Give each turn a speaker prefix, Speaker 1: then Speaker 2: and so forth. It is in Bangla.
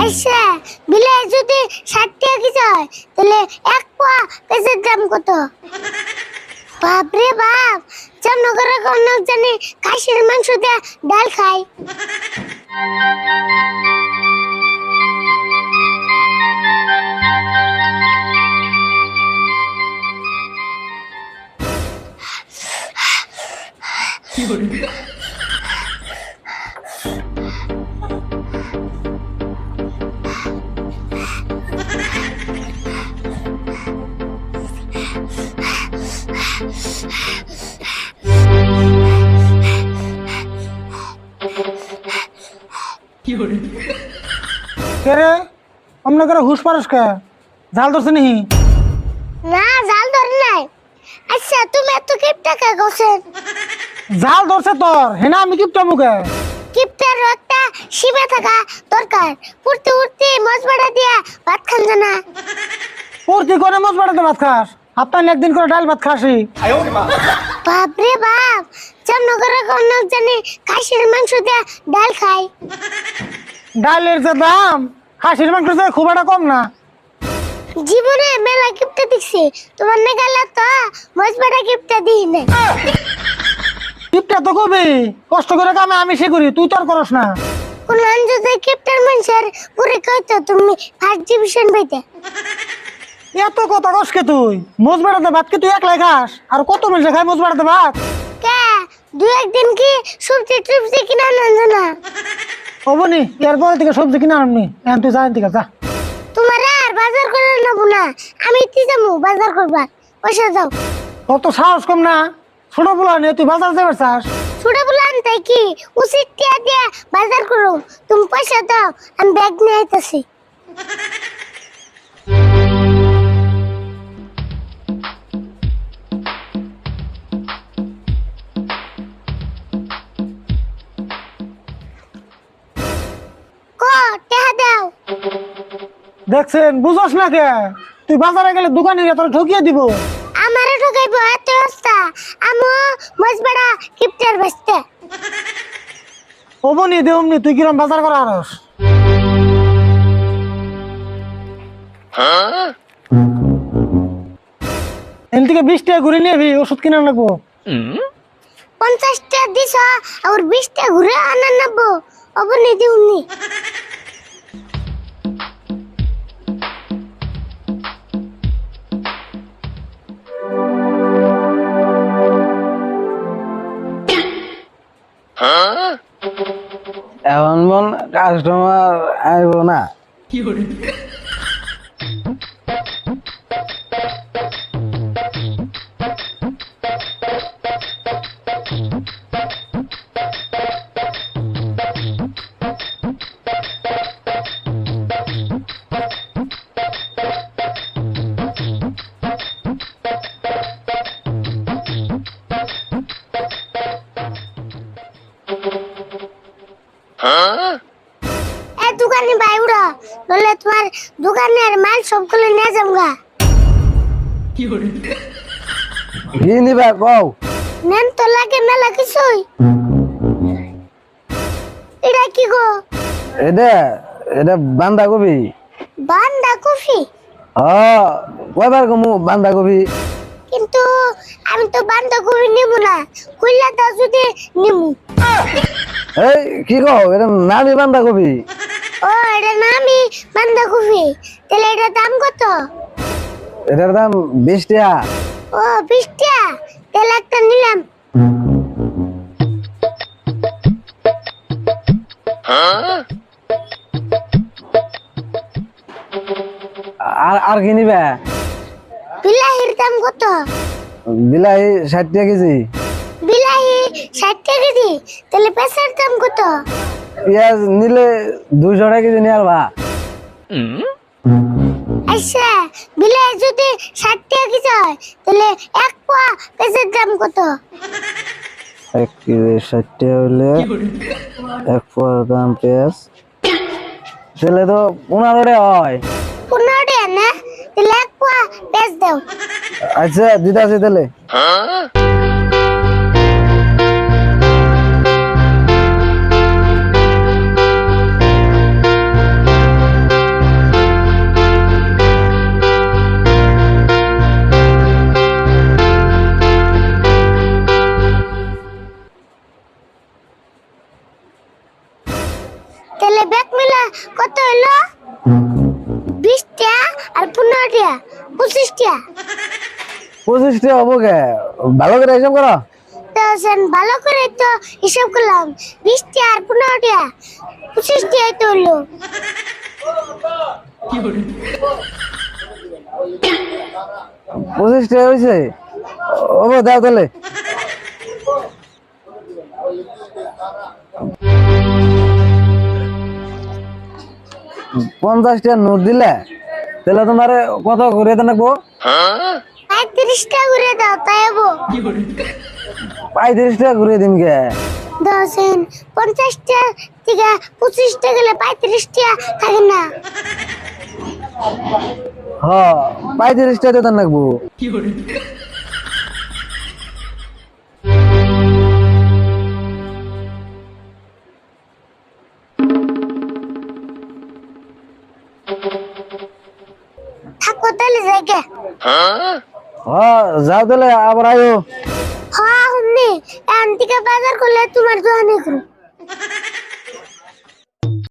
Speaker 1: আচ্ছা, বিলাই যদি 60 টাকা কেজি হয় তাহলে এক পোয়া পেঁয়াজের দাম কত? বাপরে বাপ, জামনগরে কোন জানি খাসির মাংস দিয়ে ডাল খায়।
Speaker 2: কেরে অমনে করে হুশ পারস কে? জাল ধরছে নিহি?
Speaker 1: না, জাল ধরে নাই। আচ্ছা, তুমি এত কিপটা কে গোছেন?
Speaker 2: জাল ধরছে তোর, হেনা আমি কিপটা মুখে।
Speaker 1: কিপটার একটা শিবে থাকা দরকার। উঠতে উঠতে মজবাড়া দিয়া ভাত খান জানা।
Speaker 2: প্রতি করে মাছ বাড়াতে ভাত খাস, সপ্তাহে একদিন করে ডাল ভাত খাসি।
Speaker 1: বাপরে বাপ, জামনগরে কোন জানি খাসির মাংস দিয়ে ডাল খায়।
Speaker 2: ডালের যে দাম, খাসির মাংসের চেয়ে খুব একটা কম না।
Speaker 1: জীবনে মেলা কিপটা দেখছি, তোমার না গেল তো মজবাড়া কিপটা দিই না।
Speaker 2: কিপটা তো কবি, কষ্ট করে কামে আমি সে করি, তুই তোর করস না।
Speaker 1: কোন যদি কিপটার মানুষের পুরে কইতো তুমি ফার্স্ট ডিভিশন পাইতে।
Speaker 2: এত কথা কসকে তুই? মোজ বাড়াতে ভাত কি তুই একলাই খাস? আর কত মানুষ খায় মোজ বাড়াতে ভাত?
Speaker 1: কে দুই একদিন কি সবজি টবজি কিনা আনেন না?
Speaker 2: হবনি, এরপরে থেকে সবজি কিনে আনবনি। এখন তুই যা থেকে যা।
Speaker 1: তোমার আর বাজার করে নেবো না, আমি তি যাবো বাজার করবার। পয়সা দাও।
Speaker 2: তোর তো সাহস কম না, ছোট বলা নিয়ে তুই বাজার যাবে চাস?
Speaker 1: ছোট বলান তাই কি উচিত টিয়া দিয়ে বাজার করো। তুমি পয়সা দাও, আমি ব্যাগ নিয়ে আইতাছি। ক টিয়া দাও।
Speaker 2: দেখছেন, বুঝস না কে? তুই বাজারে গেলে দোকানিরা তোর ঠকিয়ে দিব।
Speaker 1: আমারে ঠকাইবো এত অবস্থা? আমো মজবাড়া কিপটার বসতে।
Speaker 2: হবনি দেবনি, তুই কিরম বাজার করা আরস? এন থেকে 20 টাকা ঘুরে নিয়ে ওষুধ কিনে রাখবো।
Speaker 1: 50 টাকা দিছ আর 20 টাকা ঘুরে আনার নেবো। অবনি দিউনি।
Speaker 3: এখন মন কাস্টমার আইব না।
Speaker 1: এ দোকানি ভাই উড়া, নলে তোমার দোকানের মাল সবগুলো নিয়ে যাবগা।
Speaker 3: কি নিবা কও?
Speaker 1: নেন তো লাগে মেলা কিছুই। এটা কি গো?
Speaker 3: এটা এটা বান্ধাকপি।
Speaker 1: বাঁধাকপি?
Speaker 3: কয়বার কমু বান্ধাকপি?
Speaker 1: কিন্তু আমি তো বাঁধাকপি নিব না, কইলা দাও যদি নিমু।
Speaker 3: এই কি কও? এটা নামি বান্ধাকপি।
Speaker 1: ও, এটা নামি বাঁধাকপি। তাহলে এটার দাম কত?
Speaker 3: এটার দাম 20 টাকা।
Speaker 1: ও, 20 টাকা। তাহলে একটা নিলাম।
Speaker 3: আর আর কি নিবা?
Speaker 1: বিলাহির দাম কত?
Speaker 3: বিলাহি 60 টাকা কেজি।
Speaker 1: বিলাহি 60 টাকা কেজি। তাহলে পেঁচার দাম কত?
Speaker 3: পেঁয়াজ নিলে 200 টাকা কেজি নিয়ে আলবা।
Speaker 1: আচ্ছা, বিলাহি যদি 60 টাকা কেজি হয় তাহলে এক পোয়া পেঁচার দাম কত?
Speaker 3: 1 কেজি 60 টাকা হলে 1 পোয়ার দাম পেঁয়াজ তাহলে তো 15 টাকা হয়।
Speaker 1: 15 টাকা না? তাহলে এক পোয়া পেঁয়াজ দাও।
Speaker 3: আচ্ছা দিতাছি তাহলে। 25 টাকা হবো কে? ভালো করে হিসাব করো।
Speaker 1: তো সেন ভালো করে তো হিসাব করলাম 20টি আর 15টা 25টি তো হলো
Speaker 3: 25 টাকা হয়েছে, ও দাও তাহলে। 50 টাকা নোট দিলে তাহলে তোমার কত করে দেন রাখবো?
Speaker 1: 35টা করে দাও তাই হবো
Speaker 3: 35 টাকা ঘুরে দিন কে?
Speaker 1: দশেন 50টা থেকে 25টা গেলে 35টা থাকে না
Speaker 3: হ 35 টাকা দেন রাখবো।
Speaker 1: থাকো তাহলে জায়গা
Speaker 3: হ যাও তাহলে, আবার আয়ো।
Speaker 1: হ্যাঁ হুন্নি এখান থেকে বাজার করলে তোমার দোকানে করো